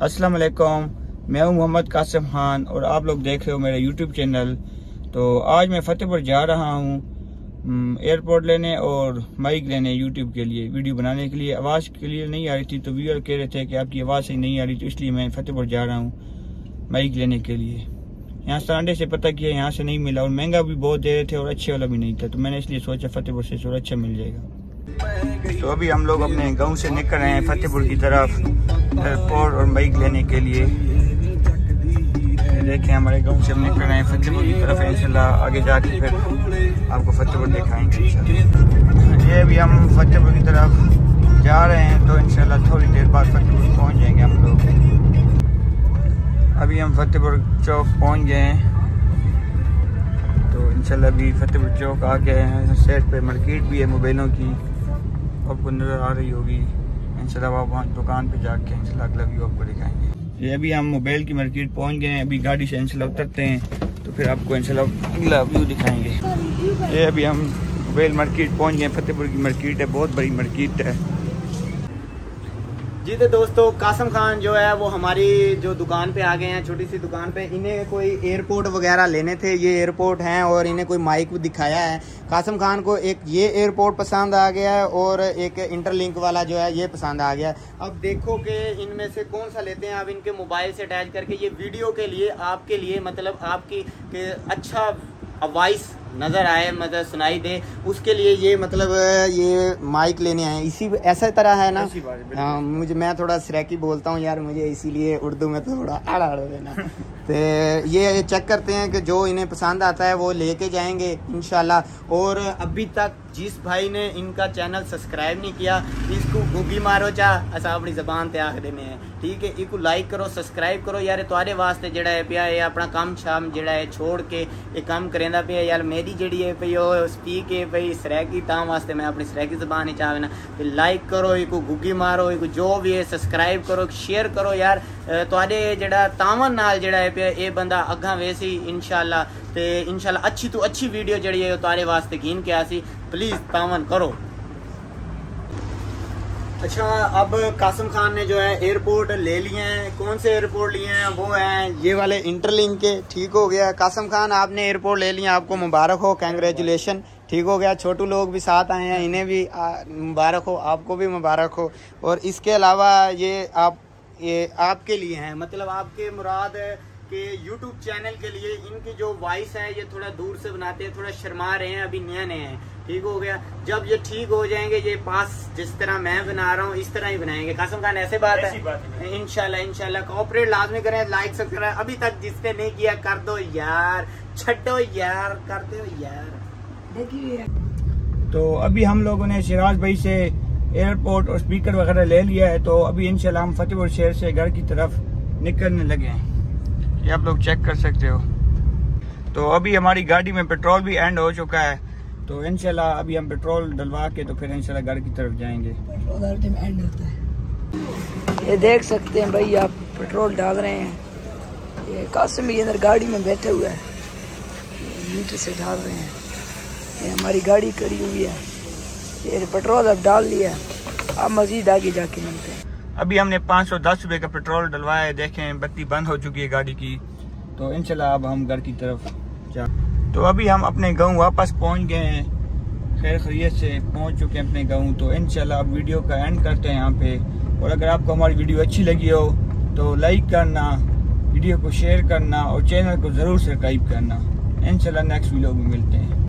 अस्सलाम वालेकुम, मैं हूं मोहम्मद कासिम खान और आप लोग देख रहे हो मेरा यूट्यूब चैनल। तो आज मैं फतेहपुर जा रहा हूं एयरपोर्ट लेने और माइक लेने यूट्यूब के लिए, वीडियो बनाने के लिए। आवाज़ क्लियर नहीं आ रही थी तो व्यूअर कह रहे थे कि आपकी आवाज़ सही नहीं आ रही, तो इसलिए मैं फतेहपुर जा रहा हूँ माइक लेने के लिए। यहाँ सरांडे से पता किया, यहाँ से नहीं मिला और महंगा भी बहुत दे रहे थे और अच्छे वाला भी नहीं था, तो मैंने इसलिए सोचा फतेहपुर से थोड़ा अच्छा मिल जाएगा। तो अभी हम लोग अपने गांव से निकल रहे हैं फतेहपुर की तरफ एयरपोर्ट और बाइक लेने के लिए। देखें हमारे गांव से हम निकल रहे हैं फतेहपुर की तरफ, इंशाल्लाह आगे जाके फिर आपको फतेहपुर दिखाएंगे इंशाल्लाह। ये अभी हम फतेहपुर की तरफ जा रहे हैं, तो इंशाल्लाह थोड़ी देर बाद फतेहपुर पहुंच जाएंगे हम लोग। अभी हम फतेहपुर चौक पहुंच गए हैं, तो इंशाल्लाह अभी फतेहपुर चौक आ गए हैं। साइड पे मार्केट भी है मोबाइलों की, आपको नज़र आ रही होगी। इंशाल्लाह आप वहाँ दुकान पे जाके इंशाल्लाह अगला व्यू आपको दिखाएंगे। ये अभी हम मोबाइल की मार्केट पहुंच गए हैं, अभी गाड़ी से इंशाल्लाह उतरते हैं तो फिर आपको इंशाल्लाह अगला व्यू दिखाएंगे। ये अभी हम मोबाइल मार्केट पहुंच गए, फतेहपुर की मार्केट है, बहुत बड़ी मार्केट है जी। तो दोस्तों कासिम खान जो है वो हमारी जो दुकान पे आ गए हैं, छोटी सी दुकान पे। इन्हें कोई एयरपोर्ट वगैरह लेने थे, ये एयरपोर्ट हैं, और इन्हें कोई माइक भी दिखाया है। कासिम खान को एक ये एयरपोर्ट पसंद आ गया है और एक इंटरलिंक वाला जो है ये पसंद आ गया है। अब देखो कि इनमें से कौन सा लेते हैं। आप इनके मोबाइल से अटैच करके ये वीडियो के लिए आपके लिए मतलब आपकी अच्छा वॉइस नज़र आए, मतलब सुनाई दे, उसके लिए ये मतलब ये माइक लेने आए। इसी ऐसा तरह है ना। हाँ, मैं थोड़ा सराकी बोलता हूँ यार, मुझे इसीलिए उर्दू में थोड़ा आड़ा देना। तो ये चेक करते हैं कि जो इन्हें पसंद आता है वो लेके जाएंगे इंशाल्लाह। और अभी तक जिस भाई ने इनका चैनल सब्सक्राइब नहीं किया, इसको गुगी मारो चाह असा अपनी जबान ते आख देने हैं, ठीक है। इसको लाइक करो, सब्सक्राइब करो यार। तुम्हारे वास्ते जड़ा है पिया है अपना काम शाम जड़ा है छोड़ के ये काम करेंदा पिया यार। मेरी जड़ी है पई ओ स्पीक है पई सराकी, तां वास्ते मैं अपनी सराकी जबान ही चाहे ना। तो लाइक करो, इसको गुगी मारो, इसको जो भी है सब्सक्राइब करो, शेयर करो यार। तुहाडे जड़ा तावन नाल जड़ा है पिया ये बंदा अग्गा वेसी इंशाल्लाह। ते इंशाल्लाह अच्छी तो अच्छी वीडियो जड़ी है तुम्हारे वास्ते गिन के आसी, प्लीज तावन करो। अच्छा, अब कासिम खान ने जो है एयरपोर्ट ले लिए हैं। कौन से एयरपोर्ट लिए हैं? वो हैं ये वाले इंटरलिंक के। ठीक हो गया कासिम खान, आपने एयरपोर्ट ले लिया, आपको मुबारक हो, कांग्रेचुलेशन। ठीक हो गया। छोटू लोग भी साथ आए हैं, इन्हें भी मुबारक हो, आपको भी मुबारक हो। और इसके अलावा ये आपके लिए हैं, मतलब आपके मुराद है कि YouTube चैनल के लिए इनकी जो वॉइस है ये थोड़ा दूर से बनाते हैं, थोड़ा शर्मा रहे हैं, अभी नए नए हैं। ठीक हो गया। जब ये ठीक हो जाएंगे, ये पास जिस तरह मैं बना रहा हूँ इस तरह ही बनाएंगे। कासिम खान ऐसे बात है इंशाल्लाह कोऑपरेट लाजमी करें, लाइक सब्सक्राइब अभी तक जिसने नहीं किया कर दो यार, छड्डो यार, कर दो यार। देखिए तो अभी हम लोगों ने सिराज भाई से एयरपोर्ट और स्पीकर वगैरह ले लिया है, तो अभी इंशाल्लाह हम फतेहपुर शहर से घर की तरफ निकलने लगे हैं। ये आप लोग चेक कर सकते हो। तो अभी हमारी गाड़ी में पेट्रोल भी एंड हो चुका है, तो इंशाल्लाह अभी हम पेट्रोल डलवा के तो फिर इंशाल्लाह घर की तरफ जाएंगे। पेट्रोल हर टाइम एंड होता है। ये देख सकते हैं भाई, आप पेट्रोल डाल रहे हैं। ये कासिम भी अंदर गाड़ी में बैठे हुए हैं, मीटर से डाल रहे हैं। ये हमारी गाड़ी खड़ी हुई है, ये पेट्रोल अब डाल लिया। अब मजीद आगे जाके मिलते हैं। अभी हमने 510 रुपये का पेट्रोल डलवाया है। देखें बत्ती बंद हो चुकी है गाड़ी की, तो इंशाल्लाह अब हम घर की तरफ जा। तो अभी हम अपने गांव वापस पहुंच गए हैं, खैर खैरियत से पहुंच चुके हैं अपने गांव। तो इंशाल्लाह अब वीडियो का एंड करते हैं यहाँ पे। और अगर आपको हमारी वीडियो अच्छी लगी हो तो लाइक करना, वीडियो को शेयर करना और चैनल को ज़रूर सब्सक्राइब करना। इंशाल्लाह नेक्स्ट वीडियो में मिलते हैं।